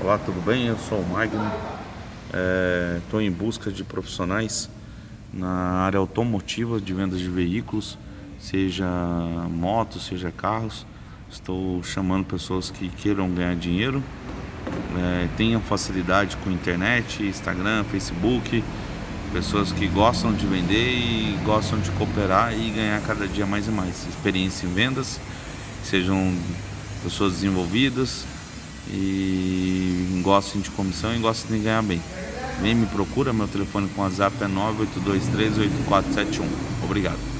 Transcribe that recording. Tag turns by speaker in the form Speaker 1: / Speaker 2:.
Speaker 1: Olá, tudo bem? Eu sou o Magno. Estou em busca de profissionais na área automotiva de vendas de veículos, seja motos, seja carros. Estou chamando pessoas que queiram ganhar dinheiro, tenham facilidade com internet, Instagram, Facebook, pessoas que gostam de vender e gostam de cooperar e ganhar cada dia mais e mais experiência em vendas, sejam pessoas desenvolvidas e gostem de comissão e gostem de ganhar bem. Vem me procura, meu telefone com WhatsApp é 982384471. Obrigado.